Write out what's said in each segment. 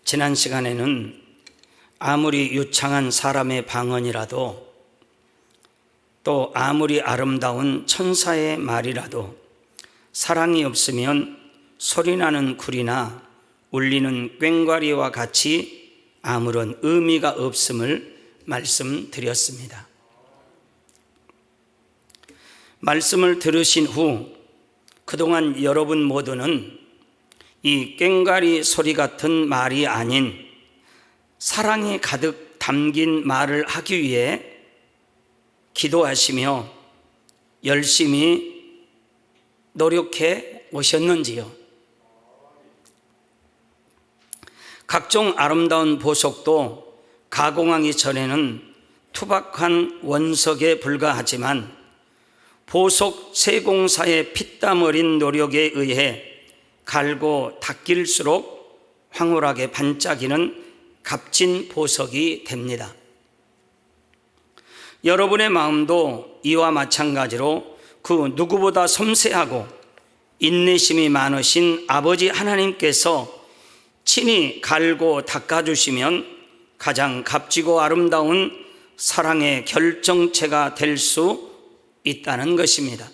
지난 시간에는 아무리 유창한 사람의 방언이라도 또 아무리 아름다운 천사의 말이라도 사랑이 없으면 소리나는 굴이나 울리는 꽹과리와 같이 아무런 의미가 없음을 말씀드렸습니다. 말씀을 들으신 후 그동안 여러분 모두는 이 꽹과리 소리 같은 말이 아닌 사랑이 가득 담긴 말을 하기 위해 기도하시며 열심히 노력해 오셨는지요? 각종 아름다운 보석도 가공하기 전에는 투박한 원석에 불과하지만 보석 세공사의 피땀 어린 노력에 의해 갈고 닦일수록 황홀하게 반짝이는 값진 보석이 됩니다. 여러분의 마음도 이와 마찬가지로 그 누구보다 섬세하고 인내심이 많으신 아버지 하나님께서 친히 갈고 닦아주시면 가장 값지고 아름다운 사랑의 결정체가 될 수 있다는 것입니다.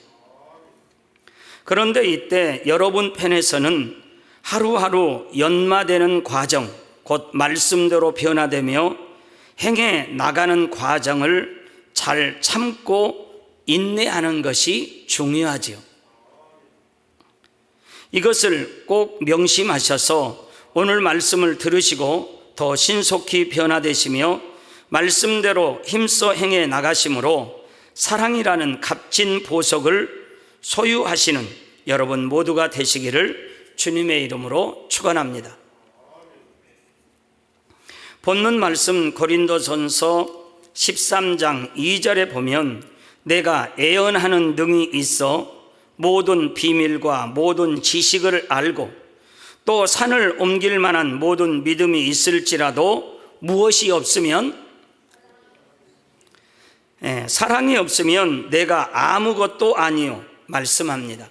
그런데 이때 여러분 편에서는 하루하루 연마되는 과정, 곧 말씀대로 변화되며 행해 나가는 과정을 잘 참고 인내하는 것이 중요하지요. 이것을 꼭 명심하셔서 오늘 말씀을 들으시고 더 신속히 변화되시며 말씀대로 힘써 행해 나가심으로 사랑이라는 값진 보석을 소유하시는 여러분 모두가 되시기를 주님의 이름으로 축원합니다. 본문 말씀 고린도전서 13장 2절에 보면 내가 애언하는 능이 있어 모든 비밀과 모든 지식을 알고 또 산을 옮길 만한 모든 믿음이 있을지라도 무엇이 없으면 사랑이 없으면 내가 아무것도 아니요 말씀합니다.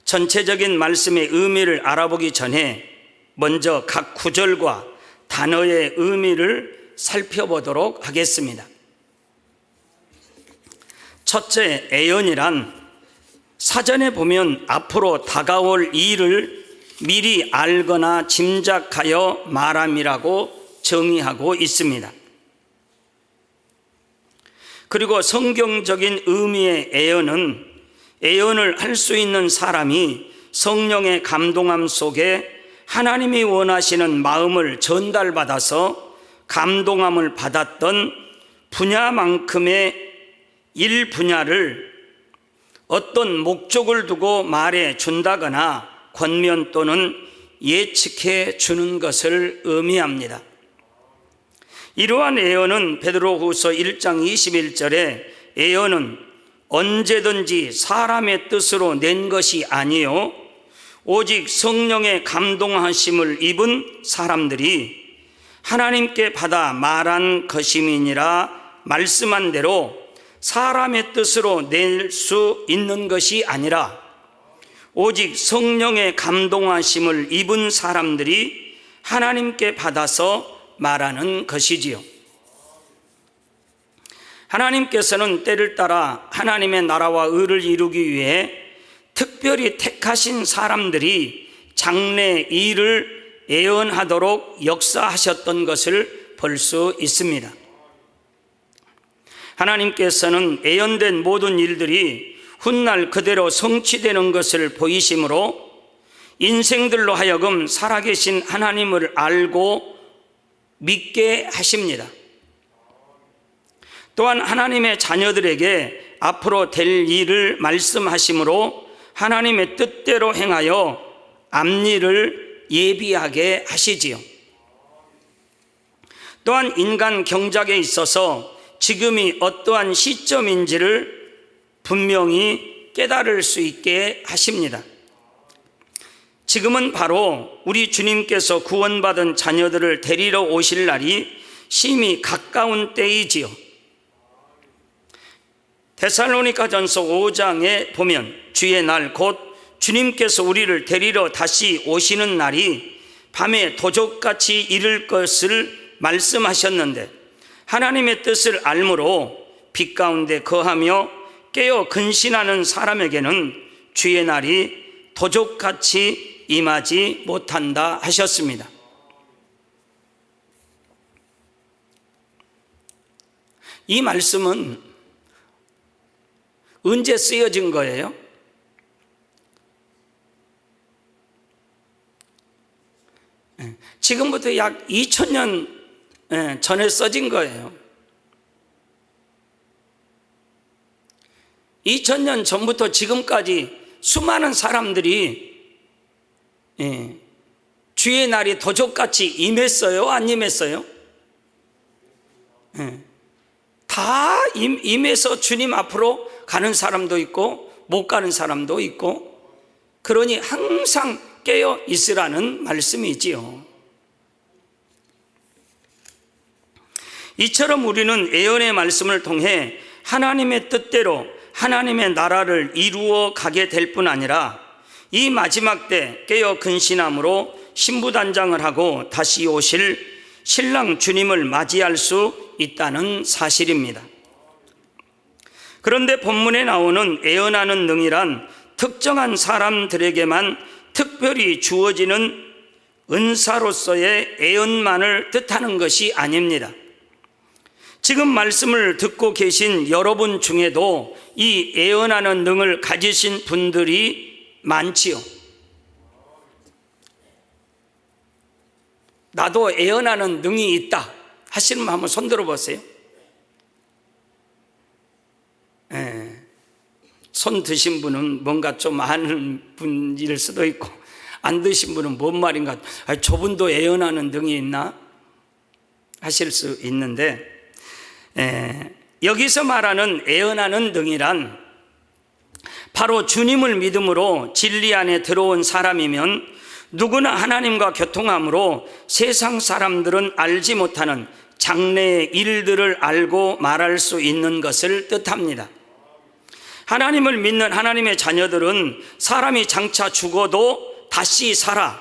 전체적인 말씀의 의미를 알아보기 전에 먼저 각 구절과 단어의 의미를 살펴보도록 하겠습니다. 첫째, 애언이란 사전에 보면 앞으로 다가올 일을 미리 알거나 짐작하여 말함이라고 정의하고 있습니다. 그리고 성경적인 의미의 애언을 할 수 있는 사람이 성령의 감동함 속에 하나님이 원하시는 마음을 전달받아서 감동함을 받았던 분야만큼의 일 분야를 어떤 목적을 두고 말해 준다거나 권면 또는 예측해 주는 것을 의미합니다. 이러한 애언은 베드로후서 1장 21절에 애언은 언제든지 사람의 뜻으로 낸 것이 아니요 오직 성령의 감동하심을 입은 사람들이 하나님께 받아 말한 것임이니라 말씀한 대로 사람의 뜻으로 낼 수 있는 것이 아니라 오직 성령의 감동하심을 입은 사람들이 하나님께 받아서 말하는 것이지요. 하나님께서는 때를 따라 하나님의 나라와 의를 이루기 위해 특별히 택하신 사람들이 장래 일을 애언하도록 역사하셨던 것을 볼 수 있습니다. 하나님께서는 애언된 모든 일들이 훗날 그대로 성취되는 것을 보이심으로 인생들로 하여금 살아계신 하나님을 알고 믿게 하십니다. 또한 하나님의 자녀들에게 앞으로 될 일을 말씀하심으로 하나님의 뜻대로 행하여 앞일을 예비하게 하시지요. 또한 인간 경작에 있어서 지금이 어떠한 시점인지를 분명히 깨달을 수 있게 하십니다. 지금은 바로 우리 주님께서 구원받은 자녀들을 데리러 오실 날이 심히 가까운 때이지요. 데살로니가전서 5장에 보면 주의 날 곧 주님께서 우리를 데리러 다시 오시는 날이 밤에 도적같이 이를 것을 말씀하셨는데 하나님의 뜻을 알므로 빛 가운데 거하며 깨어 근신하는 사람에게는 주의 날이 도적같이 임하지 못한다 하셨습니다. 이 말씀은 언제 쓰여진 거예요? 지금부터 약 2000년 전에 써진 거예요. 2000년 전부터 지금까지 수많은 사람들이 주의 날이 도적같이 임했어요? 안 임했어요? 다 임해서 주님 앞으로 가는 사람도 있고 못 가는 사람도 있고, 그러니 항상 깨어 있으라는 말씀이지요. 이처럼 우리는 예언의 말씀을 통해 하나님의 뜻대로 하나님의 나라를 이루어 가게 될 뿐 아니라 이 마지막 때 깨어 근신함으로 신부단장을 하고 다시 오실 신랑 주님을 맞이할 수 있다는 사실입니다. 그런데 본문에 나오는 예언하는 능이란 특정한 사람들에게만 특별히 주어지는 은사로서의 예언만을 뜻하는 것이 아닙니다. 지금 말씀을 듣고 계신 여러분 중에도 이 예언하는 능을 가지신 분들이 많지요. 나도 예언하는 능이 있다 하시는 분 한번 손 들어보세요. 손 드신 분은 뭔가 좀 아는 분일 수도 있고, 안 드신 분은 뭔 말인가, 저분도 예언하는 능이 있나 하실 수 있는데, 여기서 말하는 예언하는 능이란 바로 주님을 믿음으로 진리 안에 들어온 사람이면 누구나 하나님과 교통함으로 세상 사람들은 알지 못하는 장래의 일들을 알고 말할 수 있는 것을 뜻합니다. 하나님을 믿는 하나님의 자녀들은 사람이 장차 죽어도 다시 살아,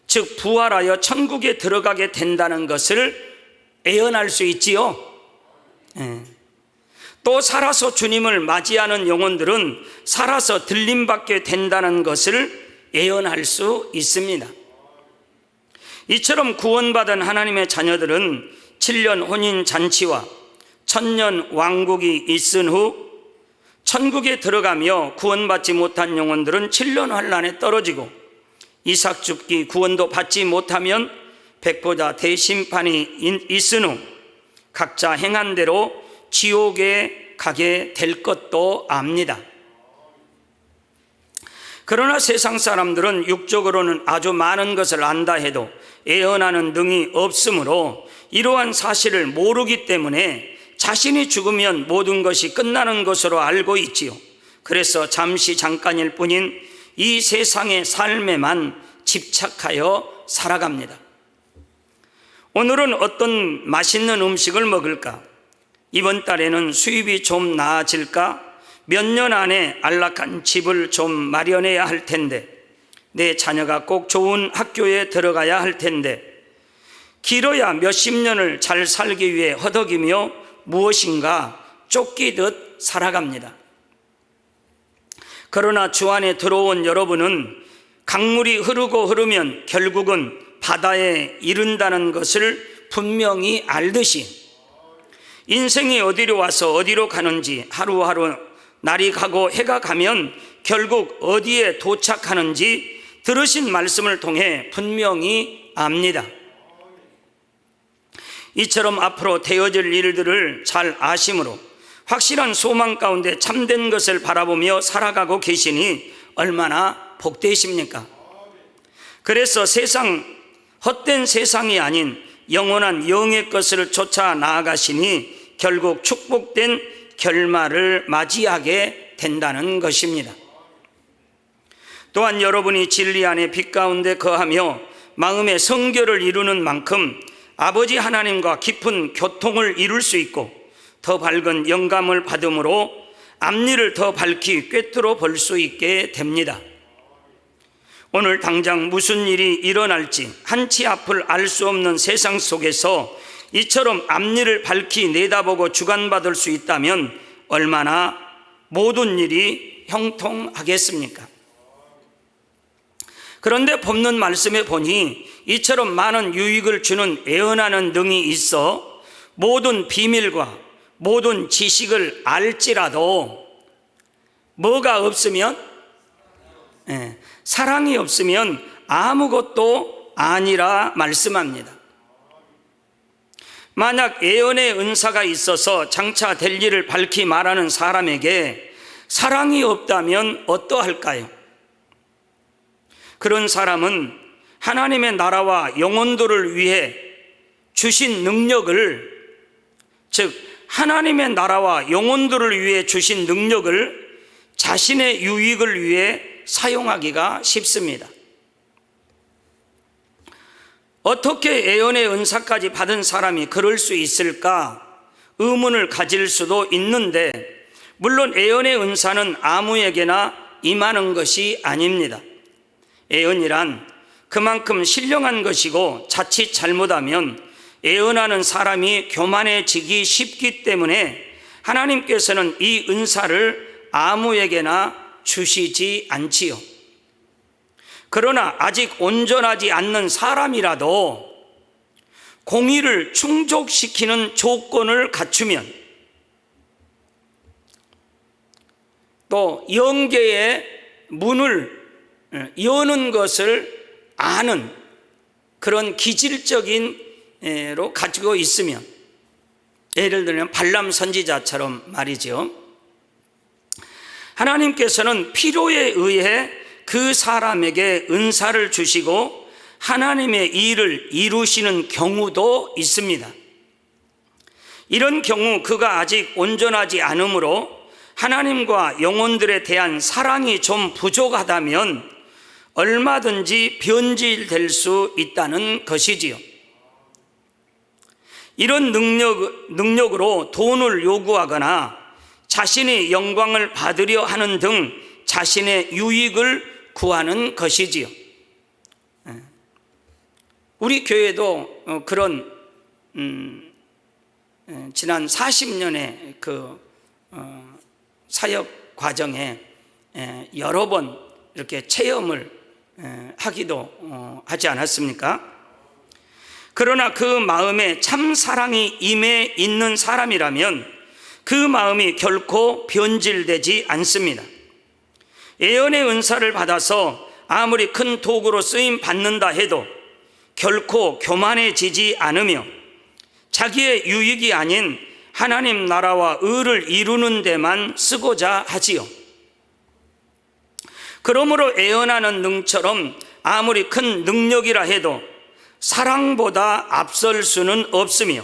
즉 부활하여 천국에 들어가게 된다는 것을 예언할 수 있지요. 또 살아서 주님을 맞이하는 영혼들은 살아서 들림받게 된다는 것을 예언할 수 있습니다. 이처럼 구원받은 하나님의 자녀들은 7년 혼인잔치와 1000년 왕국이 있은 후 천국에 들어가며 구원받지 못한 영혼들은 7년 환란에 떨어지고 이삭 죽기 구원도 받지 못하면 백보자 대심판이 있은 후 각자 행한 대로 지옥에 가게 될 것도 압니다. 그러나 세상 사람들은 육적으로는 아주 많은 것을 안다 해도 예언하는 능이 없으므로 이러한 사실을 모르기 때문에 자신이 죽으면 모든 것이 끝나는 것으로 알고 있지요. 그래서 잠깐일 뿐인 이 세상의 삶에만 집착하여 살아갑니다. 오늘은 어떤 맛있는 음식을 먹을까? 이번 달에는 수입이 좀 나아질까? 몇 년 안에 안락한 집을 좀 마련해야 할 텐데, 내 자녀가 꼭 좋은 학교에 들어가야 할 텐데, 길어야 몇십 년을 잘 살기 위해 허덕이며 무엇인가 쫓기듯 살아갑니다. 그러나 주 안에 들어온 여러분은 강물이 흐르면 결국은 바다에 이른다는 것을 분명히 알듯이 인생이 어디로 와서 어디로 가는지, 하루하루 날이 가고 해가 가면 결국 어디에 도착하는지 들으신 말씀을 통해 분명히 압니다. 이처럼 앞으로 되어질 일들을 잘 아심으로 확실한 소망 가운데 참된 것을 바라보며 살아가고 계시니 얼마나 복되십니까? 그래서 헛된 세상이 아닌 영원한 영의 것을 쫓아 나아가시니 결국 축복된 결말을 맞이하게 된다는 것입니다. 또한 여러분이 진리 안에 빛 가운데 거하며 마음의 성결을 이루는 만큼 아버지 하나님과 깊은 교통을 이룰 수 있고 더 밝은 영감을 받음으로 앞일을 더 밝히 꿰뚫어 볼 수 있게 됩니다. 오늘 당장 무슨 일이 일어날지 한치 앞을 알 수 없는 세상 속에서 이처럼 앞일을 밝히 내다보고 주관받을 수 있다면 얼마나 모든 일이 형통하겠습니까? 그런데 본문 말씀에 보니 이처럼 많은 유익을 주는 애언하는 능이 있어 모든 비밀과 모든 지식을 알지라도 뭐가 없으면, 사랑이 없으면 아무것도 아니라 말씀합니다. 만약 애언의 은사가 있어서 장차 될 일을 밝히 말하는 사람에게 사랑이 없다면 어떠할까요? 그런 사람은 하나님의 나라와 영혼들을 위해 주신 능력을, 즉 하나님의 나라와 영혼들을 위해 주신 능력을 자신의 유익을 위해 사용하기가 쉽습니다. 어떻게 애언의 은사까지 받은 사람이 그럴 수 있을까 의문을 가질 수도 있는데, 물론 애언의 은사는 아무에게나 임하는 것이 아닙니다. 애언이란 그만큼 신령한 것이고 자칫 잘못하면 애언하는 사람이 교만해지기 쉽기 때문에 하나님께서는 이 은사를 아무에게나 주시지 않지요. 그러나 아직 온전하지 않는 사람이라도 공의를 충족시키는 조건을 갖추면, 또 영계의 문을 여는 것을 아는 그런 기질적인로 가지고 있으면, 예를 들면 발람 선지자처럼 말이죠. 하나님께서는 필요에 의해 그 사람에게 은사를 주시고 하나님의 일을 이루시는 경우도 있습니다. 이런 경우 그가 아직 온전하지 않으므로 하나님과 영혼들에 대한 사랑이 좀 부족하다면 얼마든지 변질될 수 있다는 것이지요. 이런 능력으로 돈을 요구하거나 자신의 영광을 받으려 하는 등 자신의 유익을 구하는 것이지요. 우리 교회도 그런 지난 40년의 그 사역 과정에 여러 번 이렇게 체험을 하기도 하지 않았습니까? 그러나 그 마음에 참 사랑이 임해 있는 사람이라면 그 마음이 결코 변질되지 않습니다. 애언의 은사를 받아서 아무리 큰 도구로 쓰임 받는다 해도 결코 교만해지지 않으며 자기의 유익이 아닌 하나님 나라와 의를 이루는 데만 쓰고자 하지요. 그러므로 애언하는 능처럼 아무리 큰 능력이라 해도 사랑보다 앞설 수는 없으며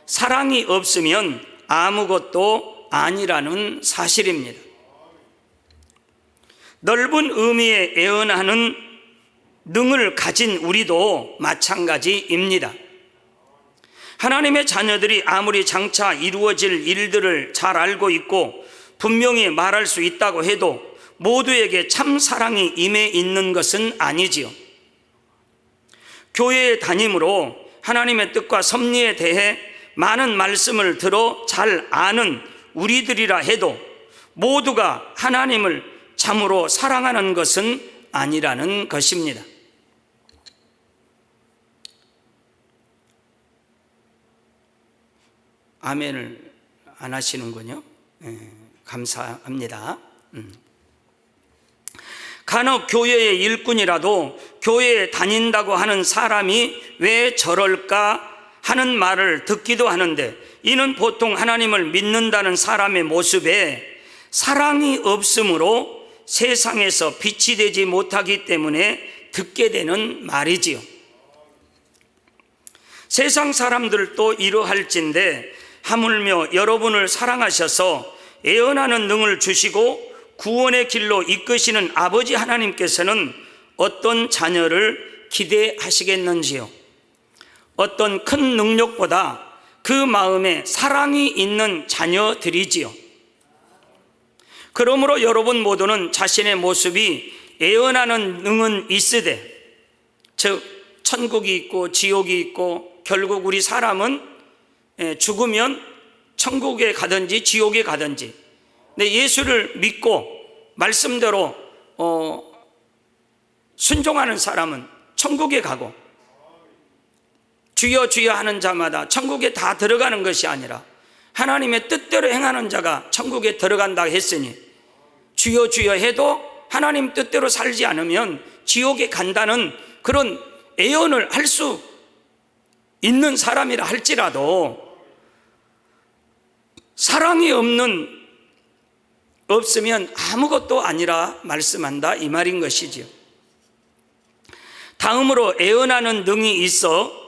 사랑이 없으면 아무것도 아니라는 사실입니다. 넓은 의미의 애언하는 능을 가진 우리도 마찬가지입니다. 하나님의 자녀들이 아무리 장차 이루어질 일들을 잘 알고 있고 분명히 말할 수 있다고 해도 모두에게 참 사랑이 임해 있는 것은 아니지요. 교회에 다님으로 하나님의 뜻과 섭리에 대해 많은 말씀을 들어 잘 아는 우리들이라 해도 모두가 하나님을 참으로 사랑하는 것은 아니라는 것입니다. 아멘을 안 하시는군요. 감사합니다. 간혹 교회의 일꾼이라도 교회에 다닌다고 하는 사람이 왜 저럴까 하는 말을 듣기도 하는데, 이는 보통 하나님을 믿는다는 사람의 모습에 사랑이 없으므로 세상에서 빛이 되지 못하기 때문에 듣게 되는 말이지요. 세상 사람들도 이러할진데 하물며 여러분을 사랑하셔서 애언하는 능을 주시고 구원의 길로 이끄시는 아버지 하나님께서는 어떤 자녀를 기대하시겠는지요? 어떤 큰 능력보다 그 마음에 사랑이 있는 자녀들이지요. 그러므로 여러분 모두는 자신의 모습이 애언하는 능은 있으되, 즉 천국이 있고 지옥이 있고 결국 우리 사람은 죽으면 천국에 가든지 지옥에 가든지, 근데 예수를 믿고 말씀대로 순종하는 사람은 천국에 가고, 주여 주여 하는 자마다 천국에 다 들어가는 것이 아니라 하나님의 뜻대로 행하는 자가 천국에 들어간다 했으니, 주여 주여 해도 하나님 뜻대로 살지 않으면 지옥에 간다는 그런 애언을 할 수 있는 사람이라 할지라도 사랑이 없으면 아무것도 아니라 말씀한다, 이 말인 것이지요. 다음으로 애언하는 능이 있어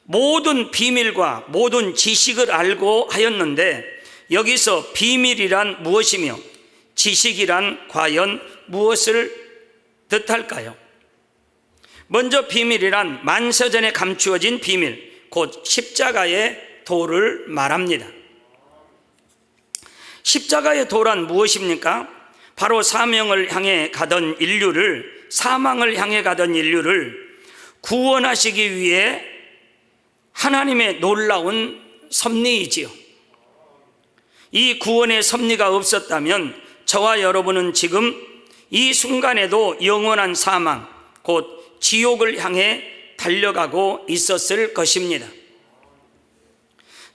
모든 비밀과 모든 지식을 알고 하였는데, 여기서 비밀이란 무엇이며 지식이란 과연 무엇을 뜻할까요? 먼저 비밀이란 만세전에 감추어진 비밀, 곧 십자가의 도를 말합니다. 십자가의 도란 무엇입니까? 바로 사망을 향해 가던 인류를 구원하시기 위해 하나님의 놀라운 섭리이지요. 이 구원의 섭리가 없었다면 저와 여러분은 지금 이 순간에도 영원한 사망, 곧 지옥을 향해 달려가고 있었을 것입니다.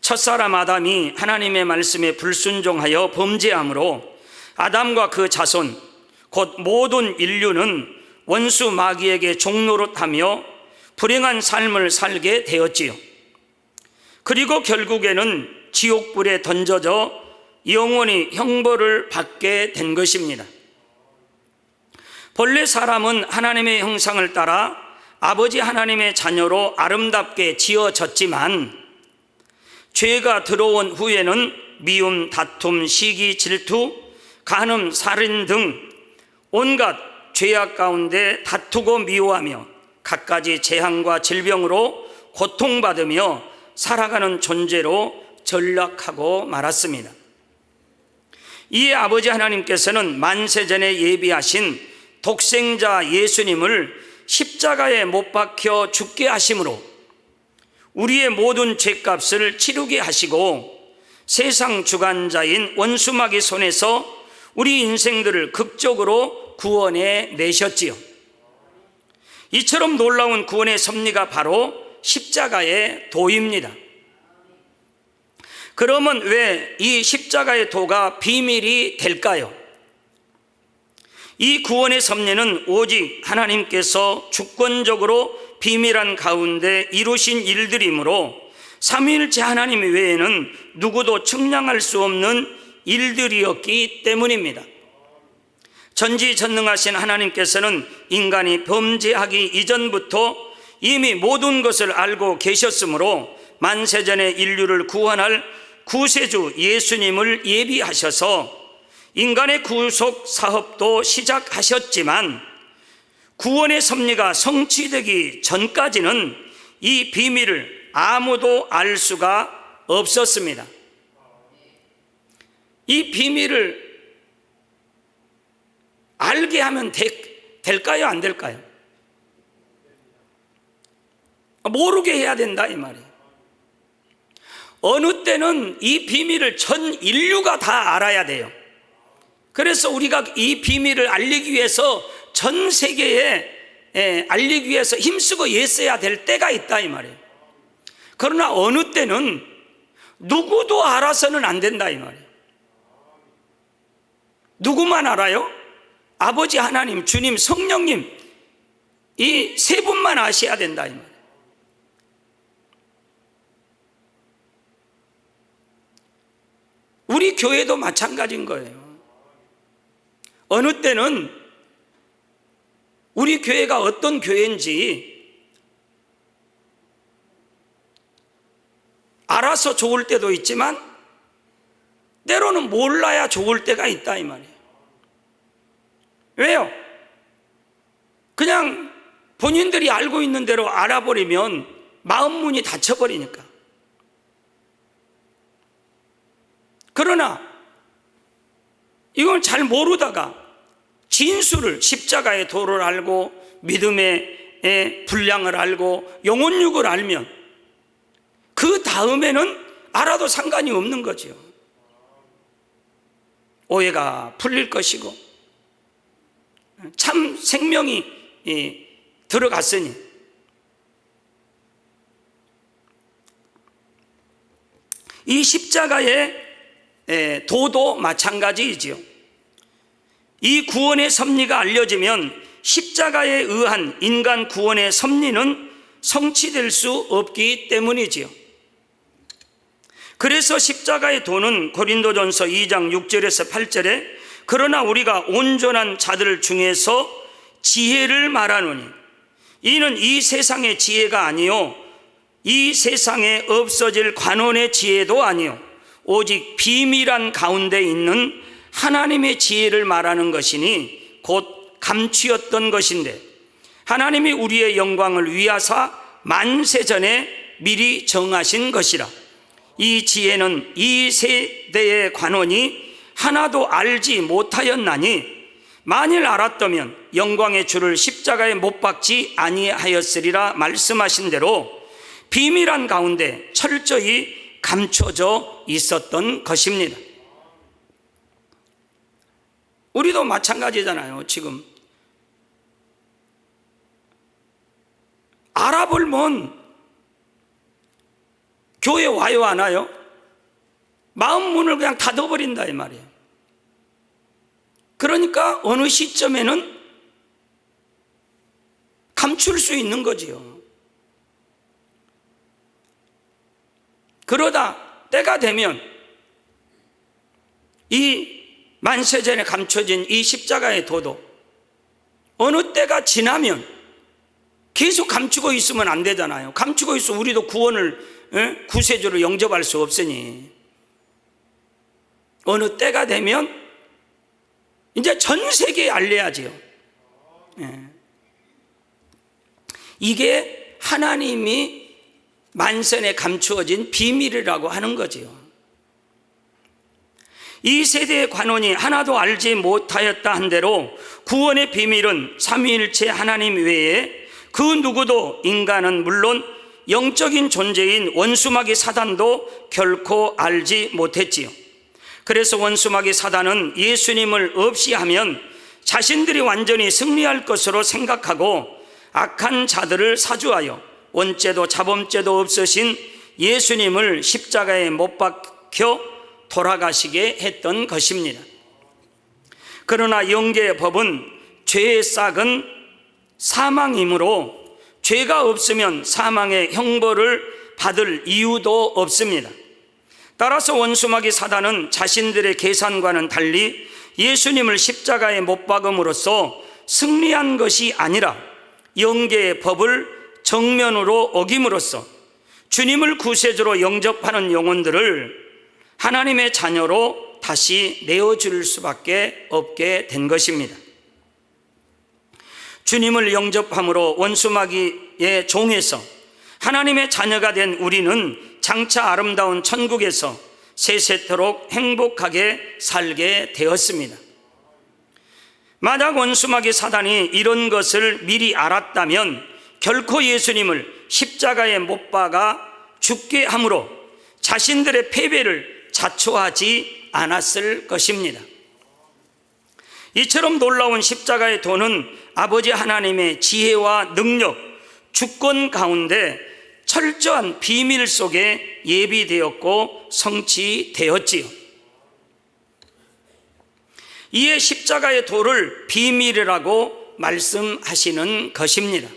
첫사람 아담이 하나님의 말씀에 불순종하여 범죄함으로 아담과 그 자손, 곧 모든 인류는 원수 마귀에게 종노릇하며 불행한 삶을 살게 되었지요. 그리고 결국에는 지옥불에 던져져 영원히 형벌을 받게 된 것입니다. 본래 사람은 하나님의 형상을 따라 아버지 하나님의 자녀로 아름답게 지어졌지만, 죄가 들어온 후에는 미움, 다툼, 시기, 질투, 간음, 살인 등 온갖 죄악 가운데 다투고 미워하며 갖가지 재앙과 질병으로 고통받으며 살아가는 존재로 전락하고 말았습니다. 이에 아버지 하나님께서는 만세전에 예비하신 독생자 예수님을 십자가에 못 박혀 죽게 하심으로 우리의 모든 죄값을 치르게 하시고, 세상 주관자인 원수마귀 손에서 우리 인생들을 극적으로 구원해 내셨지요. 이처럼 놀라운 구원의 섭리가 바로 십자가의 도입니다. 그러면 왜 이 십자가의 도가 비밀이 될까요? 이 구원의 섭리는 오직 하나님께서 주권적으로 비밀한 가운데 이루신 일들이므로 삼위일체 하나님 외에는 누구도 측량할 수 없는 일들이었기 때문입니다. 전지전능하신 하나님께서는 인간이 범죄하기 이전부터 이미 모든 것을 알고 계셨으므로 만세전에 인류를 구원할 구세주 예수님을 예비하셔서 인간의 구속 사업도 시작하셨지만, 구원의 섭리가 성취되기 전까지는 이 비밀을 아무도 알 수가 없었습니다. 이 비밀을 알게 하면 될까요? 안 될까요? 모르게 해야 된다, 이 말이에요. 어느 때는 이 비밀을 전 인류가 다 알아야 돼요. 그래서 우리가 이 비밀을 알리기 위해서 전 세계에 알리기 위해서 힘쓰고 애써야 될 때가 있다, 이 말이에요. 그러나 어느 때는 누구도 알아서는 안 된다, 이 말이에요. 누구만 알아요? 아버지 하나님, 주님, 성령님, 이 세 분만 아셔야 된다, 이 말이에요. 우리 교회도 마찬가지인 거예요. 어느 때는 우리 교회가 어떤 교회인지 알아서 좋을 때도 있지만 때로는 몰라야 좋을 때가 있다, 이 말이에요. 왜요? 그냥 본인들이 알고 있는 대로 알아버리면 마음문이 닫혀버리니까. 그러나 이걸 잘 모르다가 진수를, 십자가의 도를 알고 믿음의 분량을 알고 영혼육을 알면 그 다음에는 알아도 상관이 없는 거죠. 오해가 풀릴 것이고 참 생명이 들어갔으니. 이 십자가의 도도 마찬가지이지요. 이 구원의 섭리가 알려지면 십자가에 의한 인간 구원의 섭리는 성취될 수 없기 때문이지요. 그래서 십자가의 도는 고린도전서 2장 6절에서 8절에 그러나 우리가 온전한 자들 중에서 지혜를 말하노니 이는 이 세상의 지혜가 아니요 이 세상에 없어질 관원의 지혜도 아니요 오직 비밀한 가운데 있는 하나님의 지혜를 말하는 것이니 곧 감추었던 것인데 하나님이 우리의 영광을 위하사 만세전에 미리 정하신 것이라. 이 지혜는 이 세대의 관원이 하나도 알지 못하였나니 만일 알았다면 영광의 주를 십자가에 못 박지 아니하였으리라 말씀하신 대로 비밀한 가운데 철저히 감춰져 있었던 것입니다. 우리도 마찬가지잖아요. 지금 알아보면 교회 와요 안 와요? 마음 문을 그냥 닫아버린다 이 말이에요. 그러니까 어느 시점에는 감출 수 있는 거지요. 그러다 때가 되면 이 만세전에 감춰진 이 십자가의 도도 어느 때가 지나면 계속 감추고 있으면 안 되잖아요. 감추고 있으면 우리도 구원을 구세주로 영접할 수 없으니 어느 때가 되면 이제 전 세계에 알려야지요. 이게 하나님이 만선에 감추어진 비밀이라고 하는 거지요. 이 세대의 관원이 하나도 알지 못하였다 한 대로 구원의 비밀은 삼위일체 하나님 외에 그 누구도 인간은 물론 영적인 존재인 원수마귀 사단도 결코 알지 못했지요. 그래서 원수마귀 사단은 예수님을 없이 하면 자신들이 완전히 승리할 것으로 생각하고 악한 자들을 사주하여 원죄도 자범죄도 없으신 예수님을 십자가에 못 박혀 돌아가시게 했던 것입니다. 그러나 영계의 법은 죄의 싹은 사망이므로 죄가 없으면 사망의 형벌을 받을 이유도 없습니다. 따라서 원수마귀 사단은 자신들의 계산과는 달리 예수님을 십자가에 못 박음으로써 승리한 것이 아니라 영계의 법을 정면으로 어김으로써 주님을 구세주로 영접하는 영혼들을 하나님의 자녀로 다시 내어줄 수밖에 없게 된 것입니다. 주님을 영접함으로 원수마귀의 종에서 하나님의 자녀가 된 우리는 장차 아름다운 천국에서 세세토록 행복하게 살게 되었습니다. 만약 원수마귀 사단이 이런 것을 미리 알았다면 결코 예수님을 십자가에 못 박아 죽게 함으로 자신들의 패배를 자초하지 않았을 것입니다. 이처럼 놀라운 십자가의 도는 아버지 하나님의 지혜와 능력, 주권 가운데 철저한 비밀 속에 예비되었고 성취되었지요. 이에 십자가의 도를 비밀이라고 말씀하시는 것입니다.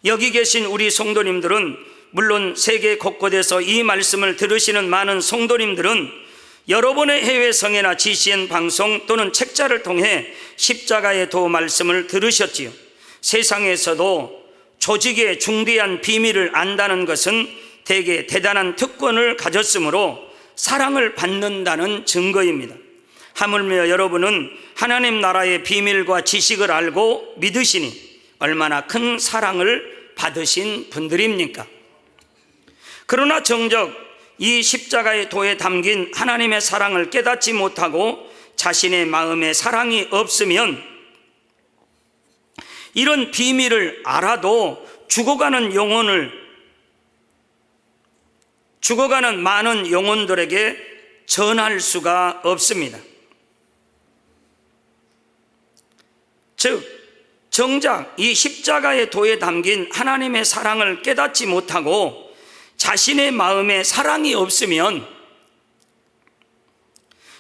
여기 계신 우리 성도님들은 물론 세계 곳곳에서 이 말씀을 들으시는 많은 성도님들은 여러 번의 해외 성회나 GCN 방송 또는 책자를 통해 십자가의 도 말씀을 들으셨지요. 세상에서도 조직의 중대한 비밀을 안다는 것은 대개 대단한 특권을 가졌으므로 사랑을 받는다는 증거입니다. 하물며 여러분은 하나님 나라의 비밀과 지식을 알고 믿으시니 얼마나 큰 사랑을 받으신 분들입니까? 그러나 정작 이 십자가의 도에 담긴 하나님의 사랑을 깨닫지 못하고 자신의 마음에 사랑이 없으면 이런 비밀을 알아도 죽어가는 많은 영혼들에게 전할 수가 없습니다. 즉, 정작 이 십자가의 도에 담긴 하나님의 사랑을 깨닫지 못하고 자신의 마음에 사랑이 없으면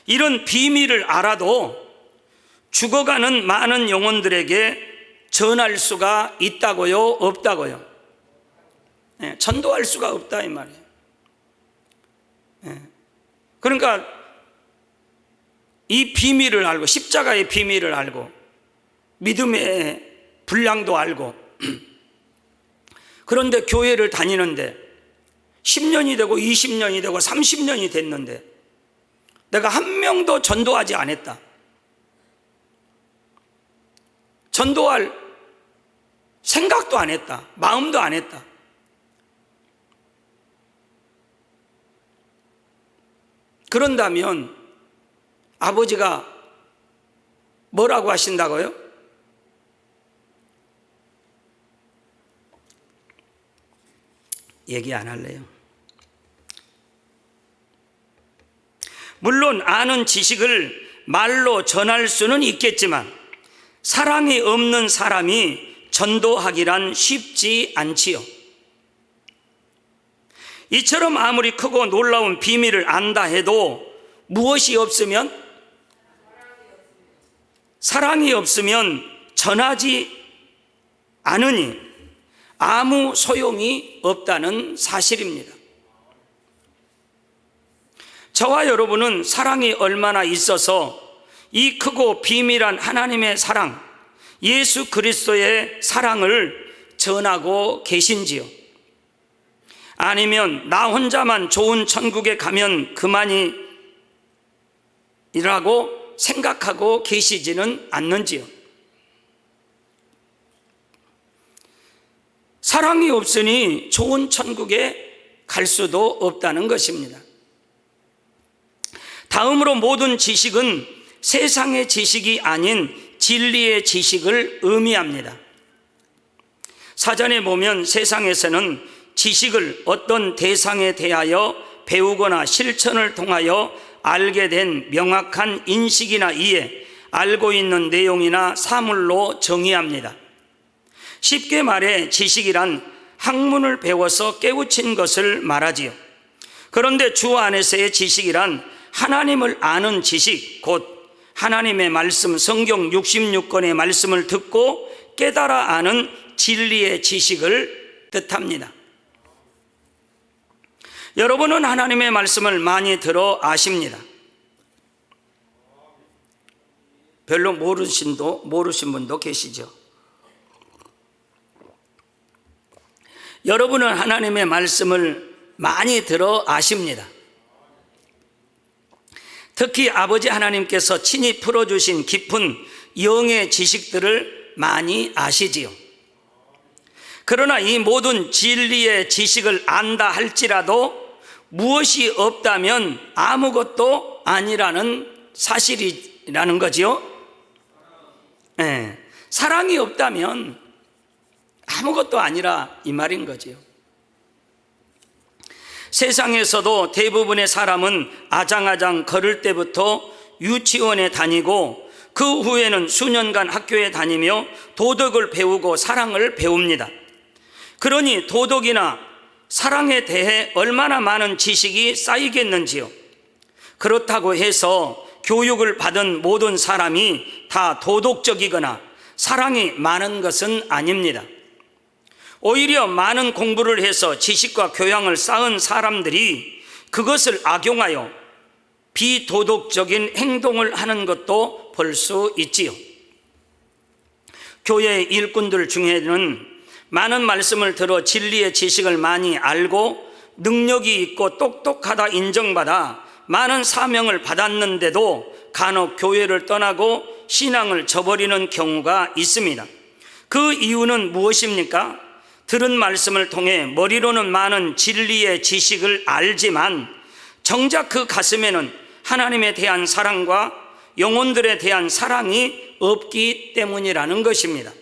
이런 비밀을 알아도 죽어가는 많은 영혼들에게 전할 수가 있다고요? 없다고요? 전도할 수가 없다 이 말이에요. 그러니까 이 비밀을 알고, 십자가의 비밀을 알고, 믿음의 분량도 알고, 그런데 교회를 다니는데 10년이 되고 20년이 되고 30년이 됐는데 내가 한 명도 전도하지 않았다. 전도할 생각도 안 했다. 마음도 안 했다. 그런다면 아버지가 뭐라고 하신다고요? 얘기 안 할래요. 물론 아는 지식을 말로 전할 수는 있겠지만 사랑이 없는 사람이 전도하기란 쉽지 않지요. 이처럼 아무리 크고 놀라운 비밀을 안다 해도 무엇이 없으면? 사랑이 없으면 전하지 않으니 아무 소용이 없다는 사실입니다. 저와 여러분은 사랑이 얼마나 있어서 이 크고 비밀한 하나님의 사랑, 예수 그리스도의 사랑을 전하고 계신지요? 아니면 나 혼자만 좋은 천국에 가면 그만이라고 생각하고 계시지는 않는지요? 사랑이 없으니 좋은 천국에 갈 수도 없다는 것입니다. 다음으로 모든 지식은 세상의 지식이 아닌 진리의 지식을 의미합니다. 사전에 보면 세상에서는 지식을 어떤 대상에 대하여 배우거나 실천을 통하여 알게 된 명확한 인식이나 이해, 알고 있는 내용이나 사물로 정의합니다. 쉽게 말해 지식이란 학문을 배워서 깨우친 것을 말하지요. 그런데 주 안에서의 지식이란 하나님을 아는 지식, 곧 하나님의 말씀, 성경 66권의 말씀을 듣고 깨달아 아는 진리의 지식을 뜻합니다. 여러분은 하나님의 말씀을 많이 들어 아십니다. 별로 모르신 분도 계시죠. 여러분은 하나님의 말씀을 많이 들어 아십니다. 특히 아버지 하나님께서 친히 풀어주신 깊은 영의 지식들을 많이 아시지요. 그러나 이 모든 진리의 지식을 안다 할지라도 무엇이 없다면 아무것도 아니라는 사실이라는 거지요. 사랑이 없다면 아무것도 아니라 이 말인 거지요. 세상에서도 대부분의 사람은 아장아장 걸을 때부터 유치원에 다니고 그 후에는 수년간 학교에 다니며 도덕을 배우고 사랑을 배웁니다. 그러니 도덕이나 사랑에 대해 얼마나 많은 지식이 쌓이겠는지요. 그렇다고 해서 교육을 받은 모든 사람이 다 도덕적이거나 사랑이 많은 것은 아닙니다. 오히려 많은 공부를 해서 지식과 교양을 쌓은 사람들이 그것을 악용하여 비도덕적인 행동을 하는 것도 볼 수 있지요. 교회의 일꾼들 중에는 많은 말씀을 들어 진리의 지식을 많이 알고 능력이 있고 똑똑하다 인정받아 많은 사명을 받았는데도 간혹 교회를 떠나고 신앙을 저버리는 경우가 있습니다. 그 이유는 무엇입니까? 들은 말씀을 통해 머리로는 많은 진리의 지식을 알지만 정작 그 가슴에는 하나님에 대한 사랑과 영혼들에 대한 사랑이 없기 때문이라는 것입니다.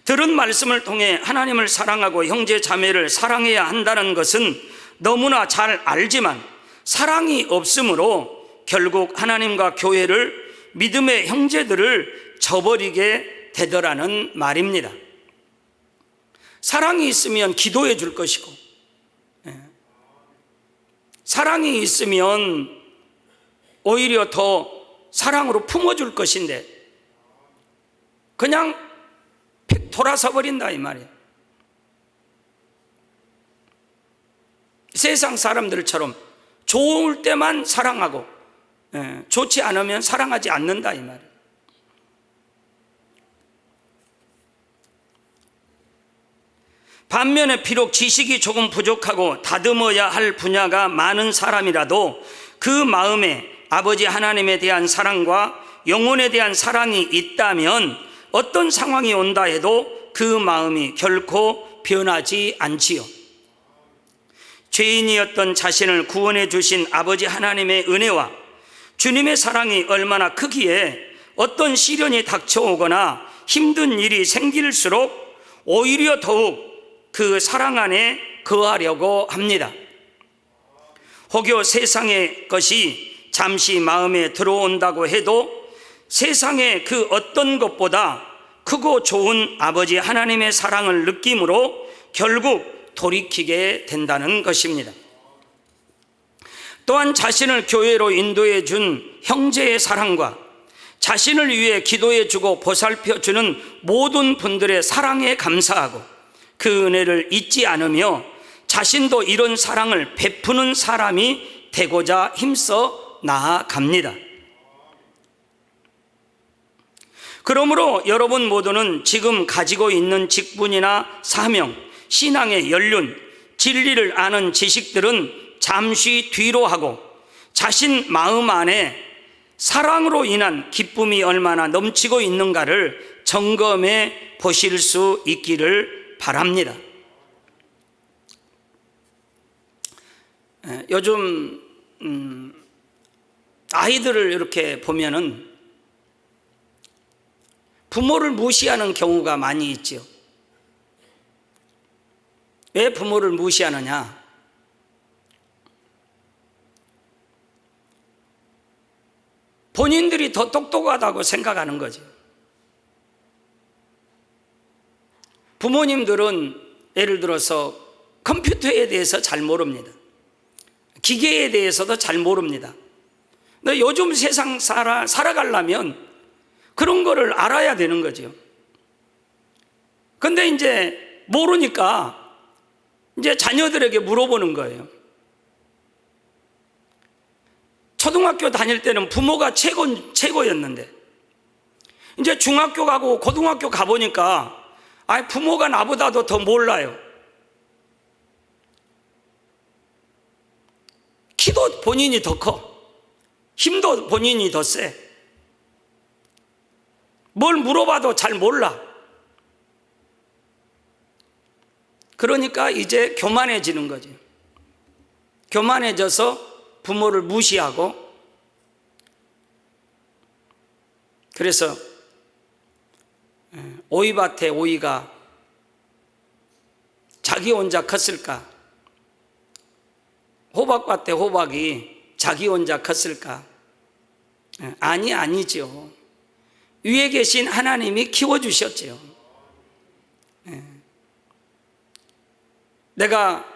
들은 말씀을 통해 하나님을 사랑하고 형제 자매를 사랑해야 한다는 것은 너무나 잘 알지만 사랑이 없으므로 결국 하나님과 교회를, 믿음의 형제들을 저버리게 되더라는 말입니다. 사랑이 있으면 기도해 줄 것이고, 사랑이 있으면 오히려 더 사랑으로 품어줄 것인데 그냥 돌아서 버린다 이 말이에요. 세상 사람들처럼 좋을 때만 사랑하고 좋지 않으면 사랑하지 않는다 이 말이에요. 반면에 비록 지식이 조금 부족하고 다듬어야 할 분야가 많은 사람이라도 그 마음에 아버지 하나님에 대한 사랑과 영혼에 대한 사랑이 있다면 어떤 상황이 온다 해도 그 마음이 결코 변하지 않지요. 죄인이었던 자신을 구원해 주신 아버지 하나님의 은혜와 주님의 사랑이 얼마나 크기에 어떤 시련이 닥쳐오거나 힘든 일이 생길수록 오히려 더욱 그 사랑 안에 거하려고 합니다. 혹여 세상의 것이 잠시 마음에 들어온다고 해도 세상의 그 어떤 것보다 크고 좋은 아버지 하나님의 사랑을 느낌으로 결국 돌이키게 된다는 것입니다. 또한 자신을 교회로 인도해 준 형제의 사랑과 자신을 위해 기도해 주고 보살펴 주는 모든 분들의 사랑에 감사하고 그 은혜를 잊지 않으며 자신도 이런 사랑을 베푸는 사람이 되고자 힘써 나아갑니다. 그러므로 여러분 모두는 지금 가지고 있는 직분이나 사명, 신앙의 연륜, 진리를 아는 지식들은 잠시 뒤로 하고 자신 마음 안에 사랑으로 인한 기쁨이 얼마나 넘치고 있는가를 점검해 보실 수 있기를 바랍니다. 요즘 아이들을 이렇게 보면은 부모를 무시하는 경우가 많이 있지요. 왜 부모를 무시하느냐? 본인들이 더 똑똑하다고 생각하는 거죠. 부모님들은 예를 들어서 컴퓨터에 대해서 잘 모릅니다. 기계에 대해서도 잘 모릅니다. 근데 요즘 세상 살아가려면 그런 거를 알아야 되는 거죠. 근데 이제 모르니까 이제 자녀들에게 물어보는 거예요. 초등학교 다닐 때는 부모가 최고였는데 이제 중학교 가고 고등학교 가보니까 부모가 나보다도 더 몰라요. 키도 본인이 더 커. 힘도 본인이 더 세. 뭘 물어봐도 잘 몰라. 그러니까 이제 교만해지는 거지. 교만해져서 부모를 무시하고, 그래서 오이밭에 오이가 자기 혼자 컸을까? 호박밭에 호박이 자기 혼자 컸을까? 아니죠. 위에 계신 하나님이 키워주셨죠. 내가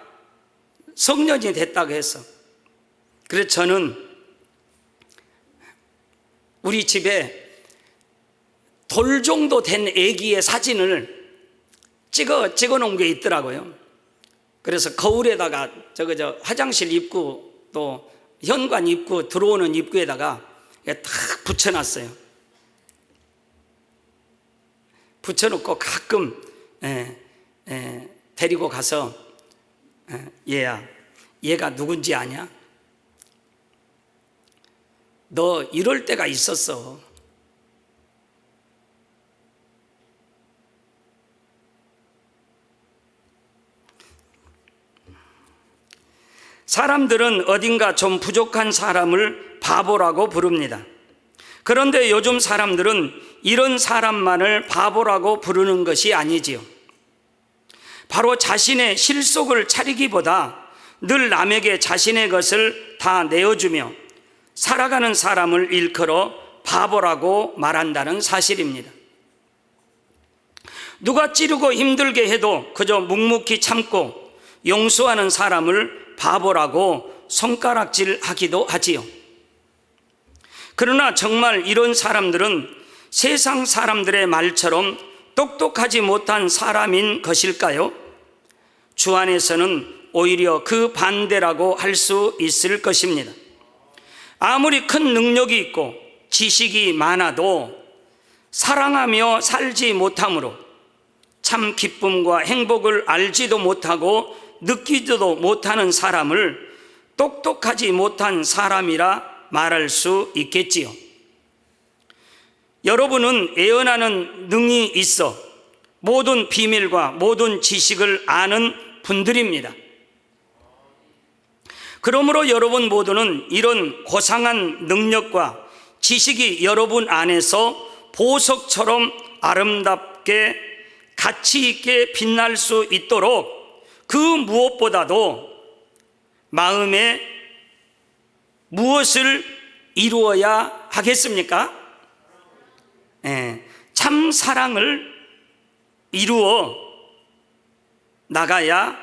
성년이 됐다고 해서, 그래서 저는 우리 집에 돌 정도 된 아기의 사진을 찍어 놓은 게 있더라고요. 그래서 거울에다가 화장실 입구 또 현관 입구 들어오는 입구에다가 탁 붙여놨어요. 붙여놓고 가끔 데리고 가서 얘야, 얘가 누군지 아냐? 너 이럴 때가 있었어. 사람들은 어딘가 좀 부족한 사람을 바보라고 부릅니다. 그런데 요즘 사람들은 이런 사람만을 바보라고 부르는 것이 아니지요. 바로 자신의 실속을 차리기보다 늘 남에게 자신의 것을 다 내어주며 살아가는 사람을 일컬어 바보라고 말한다는 사실입니다. 누가 찌르고 힘들게 해도 그저 묵묵히 참고 용서하는 사람을 바보라고 손가락질하기도 하지요. 그러나 정말 이런 사람들은 세상 사람들의 말처럼 똑똑하지 못한 사람인 것일까요? 주 안에서는 오히려 그 반대라고 할 수 있을 것입니다. 아무리 큰 능력이 있고 지식이 많아도 사랑하며 살지 못함으로 참 기쁨과 행복을 알지도 못하고 느끼지도 못하는 사람을 똑똑하지 못한 사람이라 말할 수 있겠지요. 여러분은 애언하는 능이 있어 모든 비밀과 모든 지식을 아는 분들입니다. 그러므로 여러분 모두는 이런 고상한 능력과 지식이 여러분 안에서 보석처럼 아름답게 가치 있게 빛날 수 있도록 그 무엇보다도 마음에 무엇을 이루어야 하겠습니까? 참 사랑을 이루어 나가야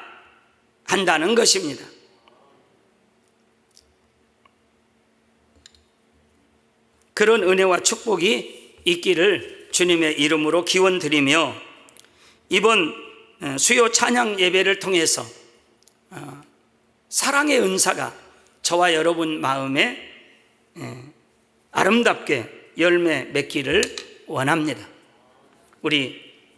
한다는 것입니다. 그런 은혜와 축복이 있기를 주님의 이름으로 기원드리며 이번 수요 찬양 예배를 통해서 사랑의 은사가 저와 여러분 마음에 아름답게 열매 맺기를 원합니다. 우리